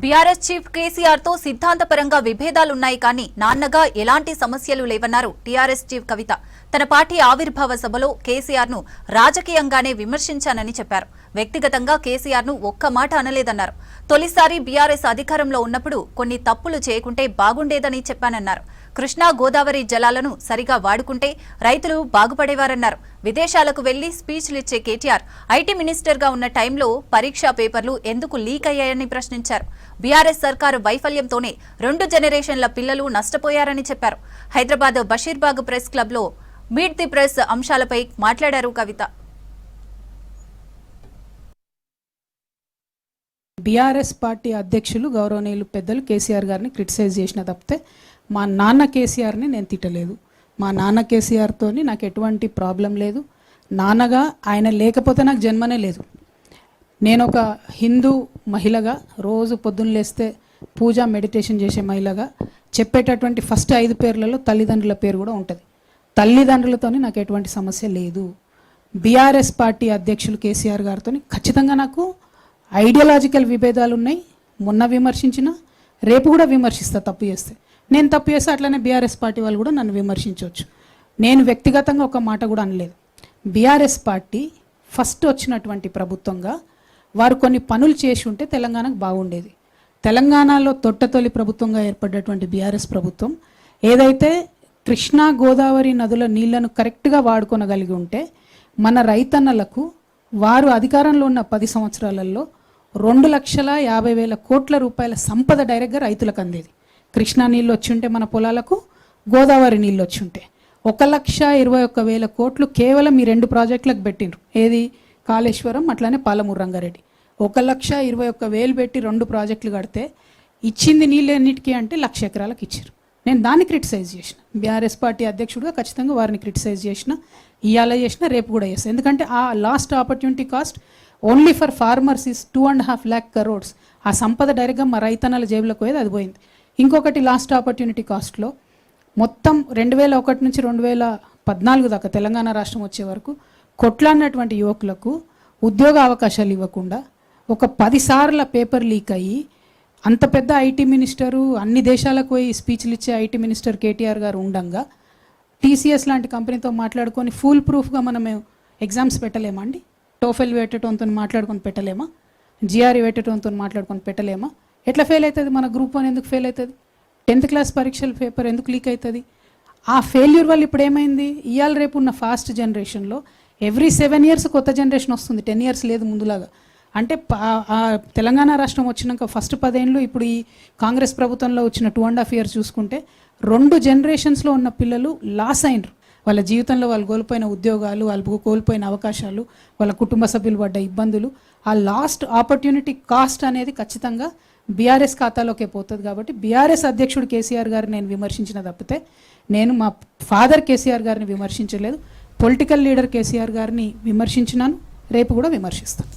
BRS chief KCR తో సిద్ధాంతపరంగా విభేదాలున్నాయి కానీ నాన్నగా ఎలాంటి సమస్యలు లేవన్నారు టీఆర్ఎస్ చీఫ్ కవిత. తన పార్టీ ఆవిర్భావ సభలో కేసీఆర్ ను రాజకీయంగానే విమర్శించానని చెప్పారు. వ్యక్తిగతంగా కేసీఆర్ ను ఒక్క మాట అనలేదన్నారు. తొలిసారి బీఆర్ఎస్ అధికారంలో ఉన్నప్పుడు కొన్ని తప్పులు చేయకుంటే బాగుండేదని చెప్పానన్నారు. కృష్ణా గోదావరి జలాలను సరిగా వాడుకుంటే రైతులు బాగుపడేవారన్నారు. విదేశాలకు వెళ్లి స్పీచ్లిచ్చే కేటీఆర్ ఐటీ మినిస్టర్ గా ఉన్న టైంలో పరీక్షా పేపర్లు ఎందుకు లీక్ అయ్యాయని ప్రశ్నించారు. బీఆర్ఎస్ సర్కారు వైఫల్యంతోనే 2 జనరేషన్ల పిల్లలు నష్టపోయారని చెప్పారు. హైదరాబాద్ బషీర్బాగ్ ప్రెస్ క్లబ్ లో మీట్ ది ప్రెస్ అంశాలపై మాట్లాడారు కవిత. బీఆర్ఎస్ పార్టీ అధ్యక్షులు గౌరవనీయులు పెద్దలు కేసీఆర్ గారిని క్రిటిసైజ్ చేసిన తప్పితే మా నాన్న కేసీఆర్ని నేను తిట్టలేదు. మా నాన్న కేసీఆర్తో నాకు ఎటువంటి ప్రాబ్లం లేదు. నాన్నగా ఆయన లేకపోతే నాకు జన్మనే లేదు. నేను ఒక హిందూ మహిళగా రోజు పొద్దున్న లేస్తే పూజ మెడిటేషన్ చేసే మహిళగా చెప్పేటటువంటి ఫస్ట్ 5 పేర్లలో తల్లిదండ్రుల పేరు కూడా ఉంటుంది. తల్లిదండ్రులతో నాకు ఎటువంటి సమస్య లేదు. బీఆర్ఎస్ పార్టీ అధ్యక్షులు కేసీఆర్ గారితో ఖచ్చితంగా నాకు ఐడియాలజికల్ విభేదాలు ఉన్నాయి. మొన్న విమర్శించిన, రేపు కూడా విమర్శిస్తా. తప్పు చేస్తే నేను తప్పు చేస్తే అట్లనే బీఆర్ఎస్ పార్టీ వాళ్ళు కూడా నన్ను విమర్శించవచ్చు. నేను వ్యక్తిగతంగా ఒక మాట కూడా అనలేదు. బీఆర్ఎస్ పార్టీ ఫస్ట్ వచ్చినటువంటి ప్రభుత్వంగా వారు కొన్ని పనులు చేసి ఉంటే తెలంగాణకు బాగుండేది. తెలంగాణలో తొట్టతొలి ప్రభుత్వంగా ఏర్పడ్డటువంటి బీఆర్ఎస్ ప్రభుత్వం ఏదైతే కృష్ణా గోదావరి నదుల నీళ్లను కరెక్ట్గా వాడుకొనగలిగి ఉంటే మన రైతన్నలకు వారు అధికారంలో ఉన్న 10 సంవత్సరాలలో 2,50,000 కోట్ల రూపాయల సంపద డైరెక్ట్గా రైతులకు అందేది. కృష్ణా నీళ్ళు వచ్చి ఉంటే మన పొలాలకు, గోదావరి నీళ్ళు వచ్చి ఉంటే 1,21,000 కోట్లు కేవలం ఈ 2 ప్రాజెక్టులకు పెట్టిండ్రు. ఏది? కాళేశ్వరం, అట్లానే పాలమూరు రంగారెడ్డి. 1,21,000 పెట్టి 2 ప్రాజెక్టులు కడితే ఇచ్చింది నీళ్ళు ఎన్నిటికీ అంటే 1,00,000 ఎకరాలకు ఇచ్చారు. నేను దాన్ని క్రిటిసైజ్ చేసిన. బీఆర్ఎస్ పార్టీ అధ్యక్షుడిగా ఖచ్చితంగా వారిని క్రిటిసైజ్ చేసిన, ఇవాళ చేసిన, రేపు కూడా చేస్తాను. ఎందుకంటే ఆ last opportunity cost only for farmers is 2.5 lakh crores. ఆ సంపద డైరెక్ట్గా మా రైతన్నల జేబులకు పోయేది, అది పోయింది. ఇంకొకటి లాస్ట్ ఆపర్చునిటీ కాస్ట్లో మొత్తం 2001 నుంచి 2014 దాకా తెలంగాణ రాష్ట్రం వచ్చే వరకు కొట్లాడినటువంటి యువకులకు ఉద్యోగ అవకాశాలు ఇవ్వకుండా ఒక 10 సార్ల పేపర్ లీక్ అయ్యి అంత పెద్ద ఐటీ మినిస్టరు, అన్ని దేశాలకు పోయి స్పీచ్లు ఇచ్చే ఐటీ మినిస్టర్ కేటీఆర్ గారు ఉండంగా టీసీఎస్ లాంటి కంపెనీతో మాట్లాడుకొని ఫుల్ ప్రూఫ్గా మనం ఎగ్జామ్స్ పెట్టలేమా అండి? టోఫెల్ వేటటంతో మాట్లాడుకొని పెట్టలేమా? జిఆర్ఈ వేటటంతో మాట్లాడుకొని పెట్టలేమా? ఎట్లా ఫెయిల్ అవుతుంది? మన గ్రూప్ 1 ఎందుకు ఫెయిల్ అవుతుంది? 10th క్లాస్ పరీక్షల పేపర్ ఎందుకు లీక్ అవుతుంది? ఆ ఫెయిల్యూర్ వల్ల ఇప్పుడు ఏమైంది? ఇవాళ రేపు ఉన్న ఫాస్ట్ జనరేషన్లో ఎవ్రీ 7 years కొత్త జనరేషన్ వస్తుంది. 10 years లేదు ముందులాగా. అంటే తెలంగాణ రాష్ట్రం వచ్చినాక ఫస్ట్ 10 ఏళ్ళు, ఇప్పుడు ఈ కాంగ్రెస్ ప్రభుత్వంలో వచ్చిన 2.5 years చూసుకుంటే 2 generations ఉన్న పిల్లలు లాస్ అయినరు. వాళ్ళ జీవితంలో వాళ్ళు కోల్పోయిన ఉద్యోగాలు, వాళ్ళు కోల్పోయిన అవకాశాలు, వాళ్ళ కుటుంబ సభ్యులు పడ్డ ఇబ్బందులు, ఆ లాస్ట్ ఆపర్చునిటీ కాస్ట్ అనేది ఖచ్చితంగా బీఆర్ఎస్ ఖాతాలోకే పోతుంది. కాబట్టి బీఆర్ఎస్ అధ్యక్షుడు కేసీఆర్ గారిని నేను విమర్శించిన తప్పితే నేను మా ఫాదర్ కేసీఆర్ గారిని విమర్శించలేదు. పొలిటికల్ లీడర్ కేసీఆర్ గారిని విమర్శించినాను, రేపు కూడా విమర్శిస్తాను.